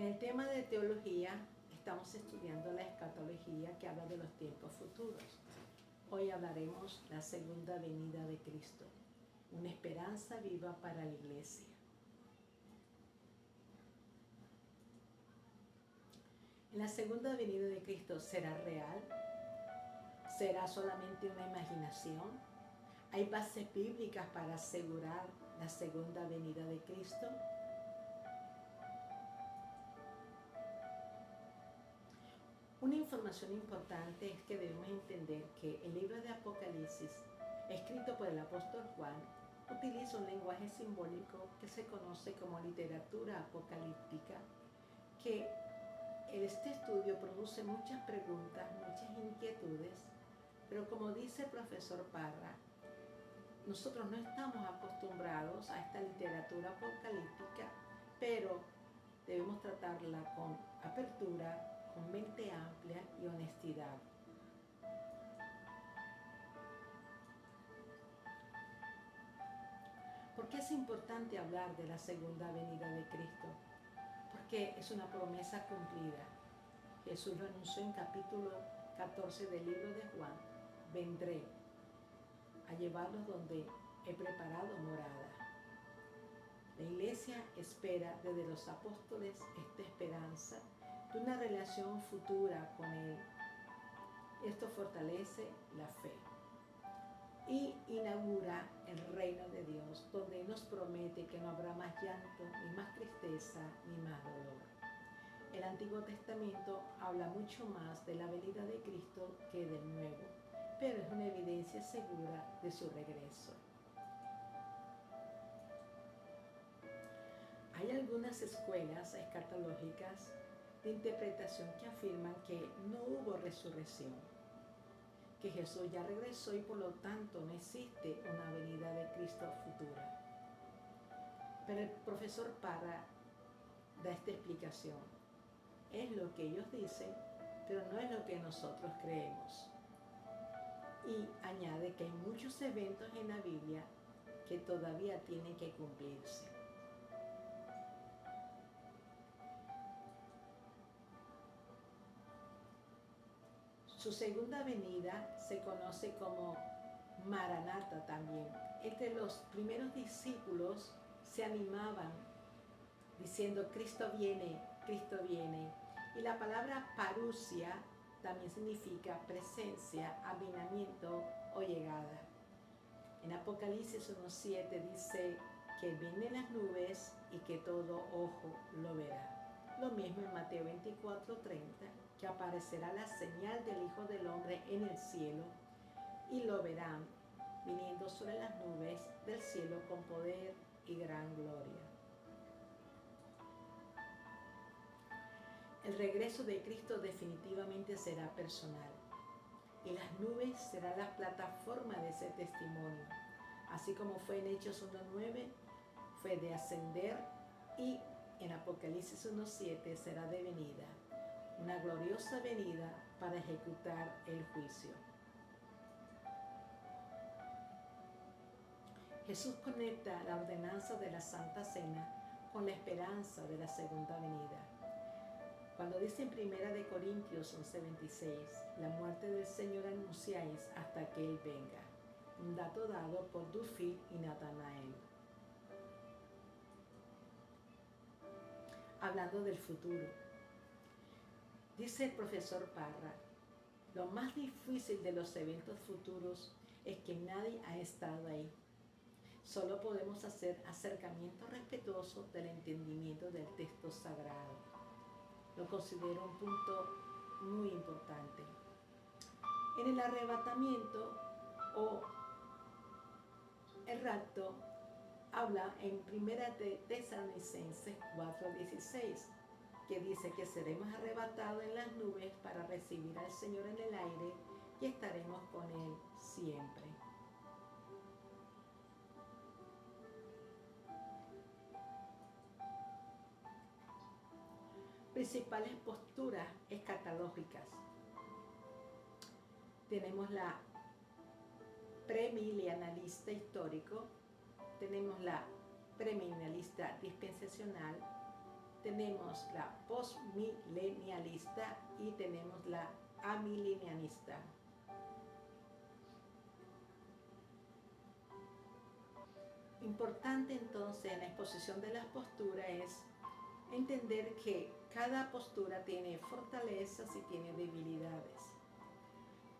En el tema de teología estamos estudiando la escatología que habla de los tiempos futuros. Hoy hablaremos la segunda venida de Cristo, una esperanza viva para la iglesia. En la segunda venida de Cristo, ¿será real? ¿Será solamente una imaginación? ¿Hay bases bíblicas para asegurar la segunda venida de Cristo? Una información importante es que debemos entender que el libro de Apocalipsis, escrito por el apóstol Juan, utiliza un lenguaje simbólico que se conoce como literatura apocalíptica, que este estudio produce muchas preguntas, muchas inquietudes, pero como dice el profesor Parra, nosotros no estamos acostumbrados a esta literatura apocalíptica, pero debemos tratarla con apertura, con mente amplia y honestidad. ¿Por qué es importante hablar de la segunda venida de Cristo? Porque es una promesa cumplida. Jesús lo anunció en capítulo 14 del libro de Juan: vendré a llevarlos donde he preparado morada. La iglesia espera desde los apóstoles esta esperanza de una relación futura con Él. Esto fortalece la fe y inaugura el reino de Dios, donde nos promete que no habrá más llanto, ni más tristeza, ni más dolor. El Antiguo Testamento habla mucho más de la venida de Cristo que del Nuevo, pero es una evidencia segura de su regreso. Hay algunas escuelas escatológicas de interpretación que afirman que no hubo resurrección, que Jesús ya regresó y por lo tanto no existe una venida de Cristo futura. Pero el profesor Parra da esta explicación. Es lo que ellos dicen, pero no es lo que nosotros creemos. Y añade que hay muchos eventos en la Biblia que todavía tienen que cumplirse. Su segunda venida se conoce como Maranata también. Entre los primeros discípulos se animaban diciendo Cristo viene, Cristo viene. Y la palabra parusia también significa presencia, avinamiento o llegada. En Apocalipsis 1:7 dice que viene en las nubes y que todo ojo lo verá. Lo mismo en Mateo 24:30, que aparecerá la señal del Hijo del Hombre en el cielo y lo verán viniendo sobre las nubes del cielo con poder y gran gloria. El regreso de Cristo definitivamente será personal y las nubes serán la plataforma de ese testimonio, así como fue en Hechos 1:9, fue de ascender, y en Apocalipsis 1:7 será de venida, una gloriosa venida para ejecutar el juicio. Jesús conecta la ordenanza de la Santa Cena con la esperanza de la segunda venida. Cuando dice en 1 Corintios 11:26, la muerte del Señor anunciáis hasta que Él venga. Un dato dado por Dufil y Natanael. Hablando del futuro, dice el profesor Parra, lo más difícil de los eventos futuros es que nadie ha estado ahí. Solo podemos hacer acercamiento respetuoso del entendimiento del texto sagrado. Lo considero un punto muy importante. En el arrebatamiento o el rapto habla en 1 Tesalonicenses 4:16, que dice que seremos arrebatados en las nubes para recibir al Señor en el aire y estaremos con Él siempre. Principales posturas escatológicas. Tenemos la premilenialista histórico, tenemos la premilenialista dispensacional tenemos la postmilenialista y tenemos la amilenialista. Importante entonces en la exposición de las posturas es entender que cada postura tiene fortalezas y tiene debilidades,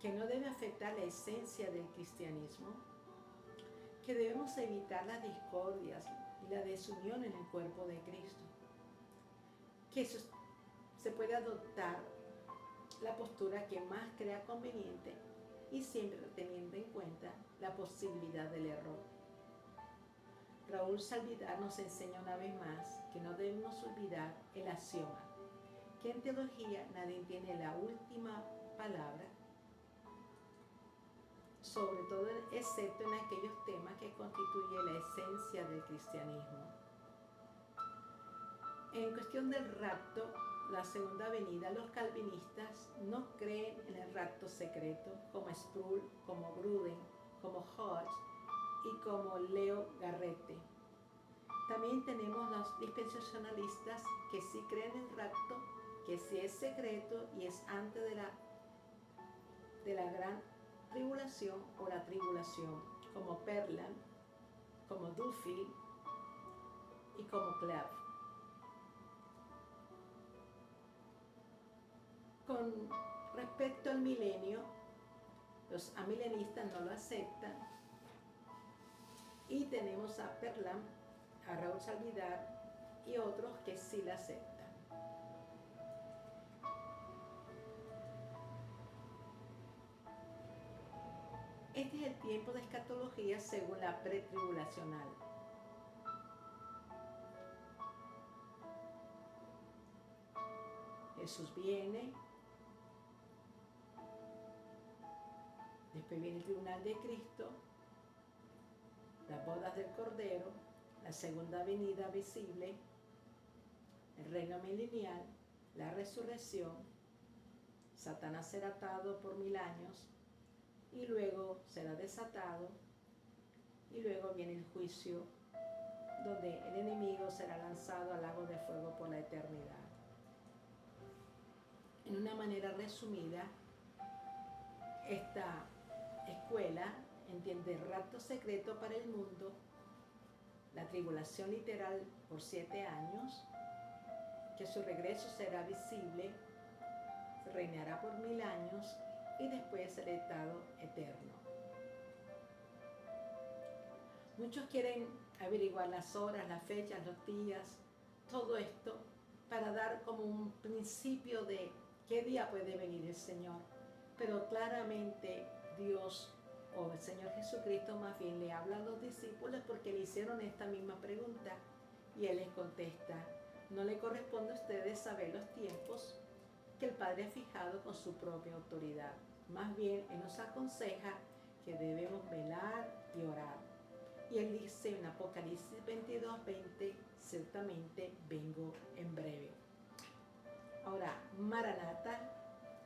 que no debe afectar la esencia del cristianismo, que debemos evitar las discordias y la desunión en el cuerpo de Cristo, que se puede adoptar la postura que más crea conveniente y siempre teniendo en cuenta la posibilidad del error. Raúl Salvidar nos enseña una vez más que no debemos olvidar el axioma, que en teología nadie tiene la última palabra, sobre todo excepto en aquellos temas que constituyen la esencia del cristianismo. En cuestión del rapto, la segunda venida, los calvinistas no creen en el rapto secreto, como Sproul, como Gruden, como Hodge y como Leo Garrett. También tenemos los dispensacionalistas que sí creen en el rapto, que sí es secreto y es antes de la gran tribulación o la tribulación, como Perlan, como Duffield y como Clapp. Con respecto al milenio, los amilenistas no lo aceptan y tenemos a Perlan, a Raúl Salvidar y otros que sí la aceptan. Este es el tiempo de escatología según la pretribulacional. Jesús viene, después viene el tribunal de Cristo, las bodas del Cordero, la segunda venida visible, el reino milenial, la resurrección, Satanás será atado por 1000 años y luego será desatado y luego viene el juicio donde el enemigo será lanzado al lago de fuego por la eternidad. En una manera resumida, esta escuela entiende el rapto secreto para el mundo, la tribulación literal por 7 años, que su regreso será visible, reinará por 1000 años y después el estado eterno. Muchos quieren averiguar las horas, las fechas, los días, todo esto para dar como un principio de qué día puede venir el Señor. Pero claramente Dios o el Señor Jesucristo más bien le habla a los discípulos porque le hicieron esta misma pregunta y Él les contesta: no le corresponde a ustedes saber los tiempos que el Padre ha fijado con su propia autoridad. Más bien, Él nos aconseja que debemos velar y orar. Y Él dice en Apocalipsis 22:20, ciertamente vengo en breve. Ahora, Maranatha,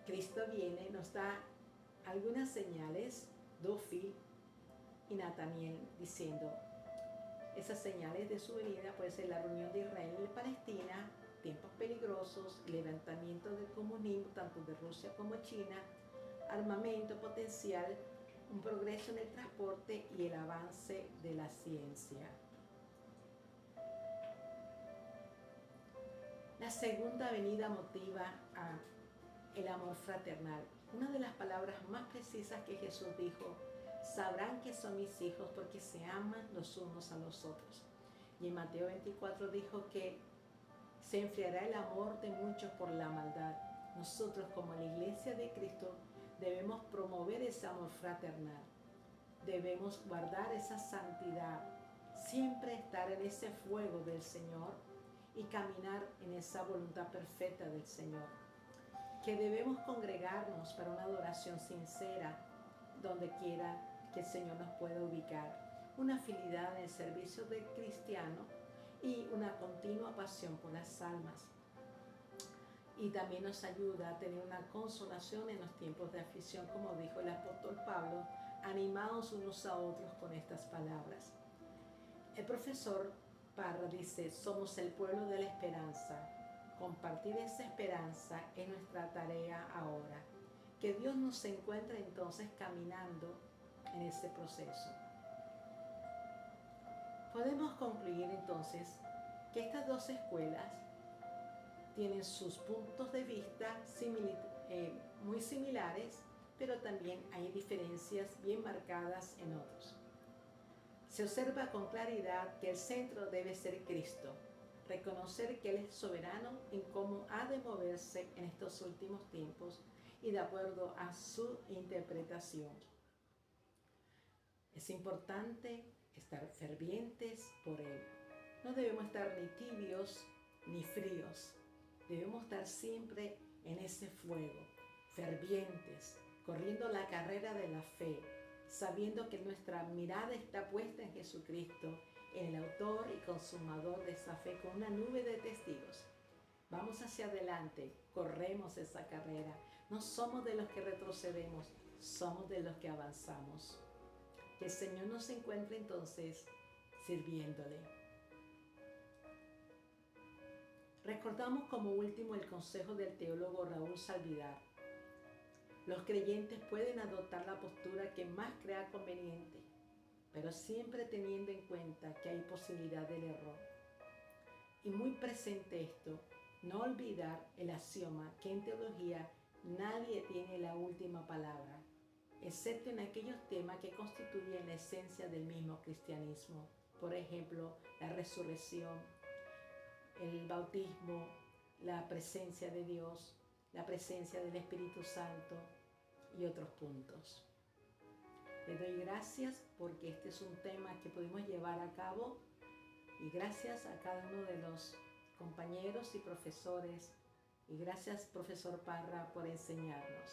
Cristo viene, nos da algunas señales, Duffield y Nathaniel, diciendo, esas señales de su venida puede ser la reunión de Israel y Palestina, tiempos peligrosos, levantamiento del comunismo, tanto de Rusia como China, armamento potencial, un progreso en el transporte y el avance de la ciencia. La segunda venida motiva el amor fraternal. Una de las palabras más precisas que Jesús dijo: sabrán que son mis hijos porque se aman los unos a los otros. Y en Mateo 24 dijo que se enfriará el amor de muchos por la maldad. Nosotros, como la Iglesia de Cristo, debemos promover ese amor fraternal. Debemos guardar esa santidad, siempre estar en ese fuego del Señor y caminar en esa voluntad perfecta del Señor. Que debemos congregarnos para una adoración sincera, donde quiera que el Señor nos pueda ubicar. Una afinidad en el servicio del cristiano y una continua pasión por las almas. Y también nos ayuda a tener una consolación en los tiempos de aflicción, como dijo el apóstol Pablo, animados unos a otros con estas palabras. El profesor Parra dice: somos el pueblo de la esperanza, Compartir esa esperanza es nuestra tarea ahora. Que Dios nos encuentre entonces caminando en este proceso. Podemos concluir entonces que estas dos escuelas tienen sus puntos de vista muy similares, pero también hay diferencias bien marcadas en otros. Se observa con claridad que el centro debe ser Cristo, reconocer que Él es soberano en cómo ha de moverse en estos últimos tiempos y de acuerdo a su interpretación. Es importante estar fervientes por Él. No debemos estar ni tibios ni fríos. Debemos estar siempre en ese fuego, fervientes, corriendo la carrera de la fe, sabiendo que nuestra mirada está puesta en Jesucristo, en el autor y consumador de esa fe, con una nube de testigos. Vamos hacia adelante, corremos esa carrera. No somos de los que retrocedemos, somos de los que avanzamos. Que el Señor nos encuentre entonces sirviéndole. Recordamos como último el consejo del teólogo Raúl Salvidar. Los creyentes pueden adoptar la postura que más crea conveniente, pero siempre teniendo en cuenta que hay posibilidad del error. Y muy presente esto, no olvidar el axioma que en teología nadie tiene la última palabra, excepto en aquellos temas que constituyen la esencia del mismo cristianismo. Por ejemplo, la resurrección, el bautismo, la presencia de Dios, la presencia del Espíritu Santo y otros puntos. Le doy gracias porque este es un tema que pudimos llevar a cabo y gracias a cada uno de los compañeros y profesores y gracias, profesor Parra, por enseñarnos.